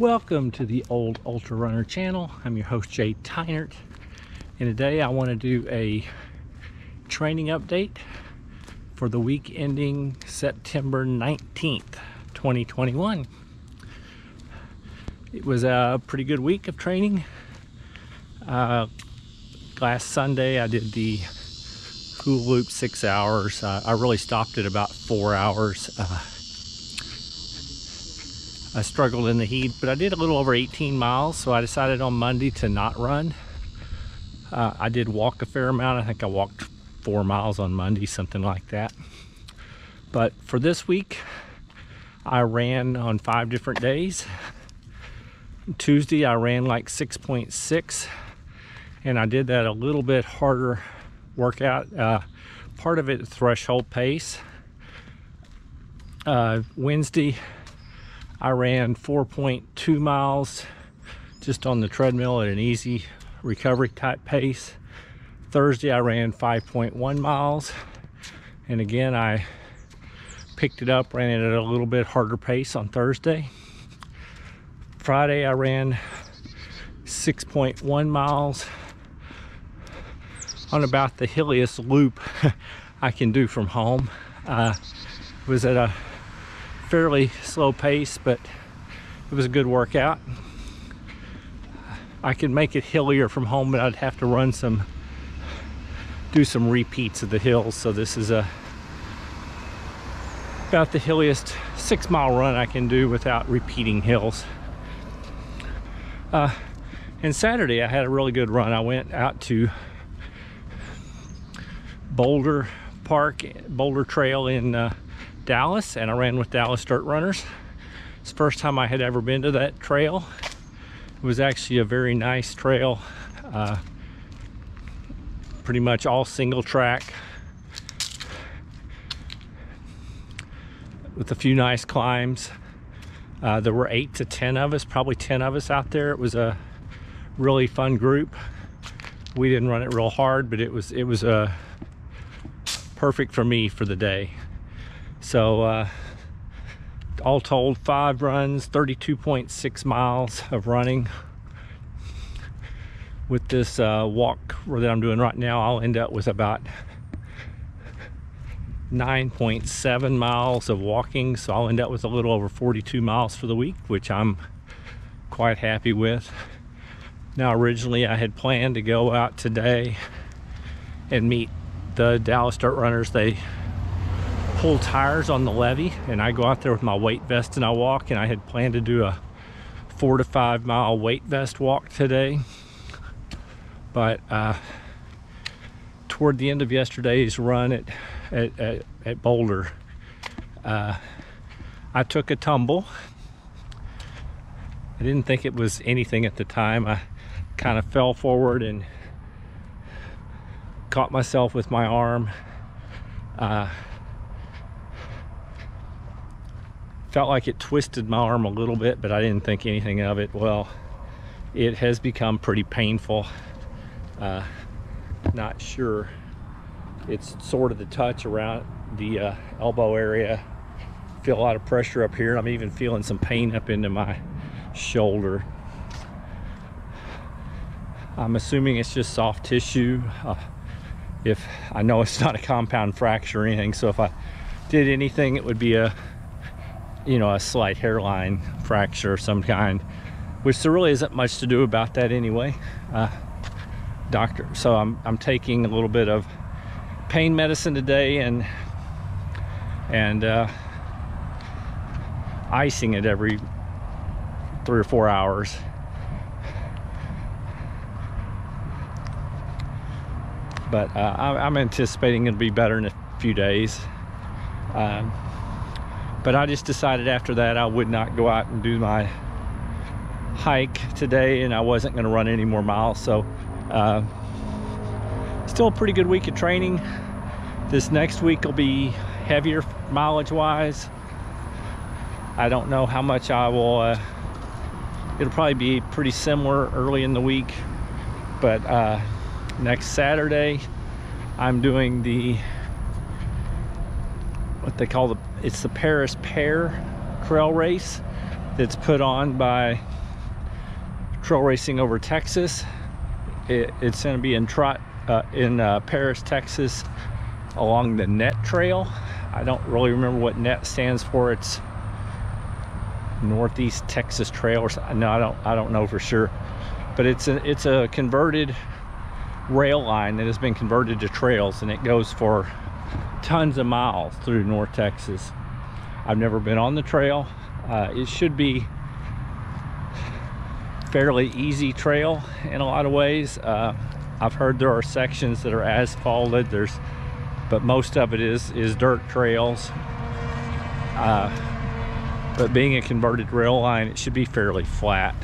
Welcome to the Old Ultra Runner channel. I'm your host Jay Tynert, and today I want to do a training update for the week ending September 19th, 2021. It was a pretty good week of training. Last Sunday I did the Hula Loop 6 hours. I really stopped at about 4 hours. I struggled in the heat, but I did a little over 18 miles, so I decided on Monday to not run. I did walk a fair amount. I think I walked 4 miles on Monday, something like that. But for this week, I ran on 5 different days. Tuesday, I ran like 6.6, and I did that a little bit harder workout. Part of it threshold pace. Wednesday, I ran 4.2 miles just on the treadmill at an easy recovery type pace. Thursday I ran 5.1 miles, and again I picked it up, ran it at a little bit harder pace on Thursday. Friday I ran 6.1 miles on about the hilliest loop I can do from home. Was at a fairly slow pace, but it was a good workout. I could make it hillier from home, but I'd have to do some repeats of the hills. So this is about the hilliest 6-mile run I can do without repeating hills. And Saturday I had a really good run. I went out to Boulder Trail in Dallas, and I ran with Dallas Dirt Runners. It's the first time I had ever been to that trail. It was actually a very nice trail, pretty much all single track with a few nice climbs. There were 8 to 10 of us, probably 10 of us out there. It was a really fun group. We didn't run it real hard, but it was perfect for me for the day. So all told, 5 runs, 32.6 miles of running. With this walk that I'm doing right now, I'll end up with about 9.7 miles of walking. So I'll end up with a little over 42 miles for the week, which I'm quite happy with. Now, originally I had planned to go out today and meet the Dallas Dirt Runners. They pull tires on the levee, and I go out there with my weight vest and I walk, and I had planned to do a 4 to 5 mile weight vest walk today. But toward the end of yesterday's run at Boulder, I took a tumble. I didn't think it was anything at the time. I kind of fell forward and caught myself with my arm. Felt like it twisted my arm a little bit, but I didn't think anything of it. Well, it has become pretty painful. Not sure. It's sort of the touch around the elbow area. Feel a lot of pressure up here. I'm even feeling some pain up into my shoulder. I'm assuming it's just soft tissue. If I know it's not a compound fracture or anything, so if I did anything, it would be a slight hairline fracture of some kind, which there really isn't much to do about that anyway. So I'm taking a little bit of pain medicine today and icing it every 3 or 4 hours. But I'm anticipating it'll be better in a few days. But I just decided after that I would not go out and do my hike today, and I wasn't going to run any more miles. So still a pretty good week of training. This next week will be heavier mileage wise. I don't know how much I will. It'll probably be pretty similar early in the week, but next Saturday I'm doing what they call it's the Paris Pear trail race. that's put on by Trail Racing Over Texas. It's going to be in Paris, Texas, along the NET Trail. I don't really remember what NET stands for. It's Northeast Texas Trail or something. No, I don't know for sure. But it's a converted rail line that has been converted to trails, and it goes for tons of miles through North Texas. I've never been on the trail. It should be fairly easy trail in a lot of ways. I've heard there are sections that are asphalted, but most of it is dirt trails. But being a converted rail line, it should be fairly flat.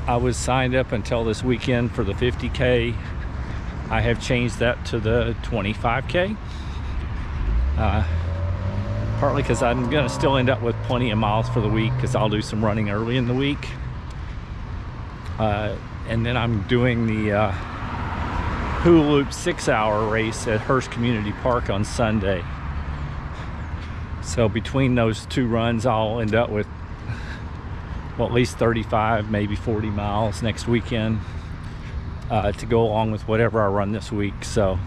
I was signed up until this weekend for the 50K. I have changed that to the 25K. Partly because I'm gonna still end up with plenty of miles for the week, because I'll do some running early in the week. And then I'm doing the Hula Loop 6-hour race at Hurst Community Park on Sunday. So between those two runs, I'll end up with, well, at least 35, maybe 40 miles next weekend to go along with whatever I run this week. So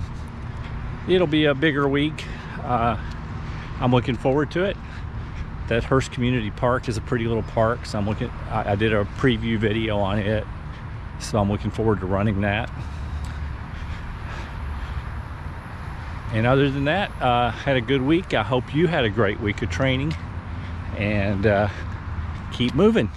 it'll be a bigger week. I'm looking forward to it. That Hurst Community Park is a pretty little park, so I did a preview video on it, so I'm looking forward to running that. And other than that, had a good week. I hope you had a great week of training, and keep moving.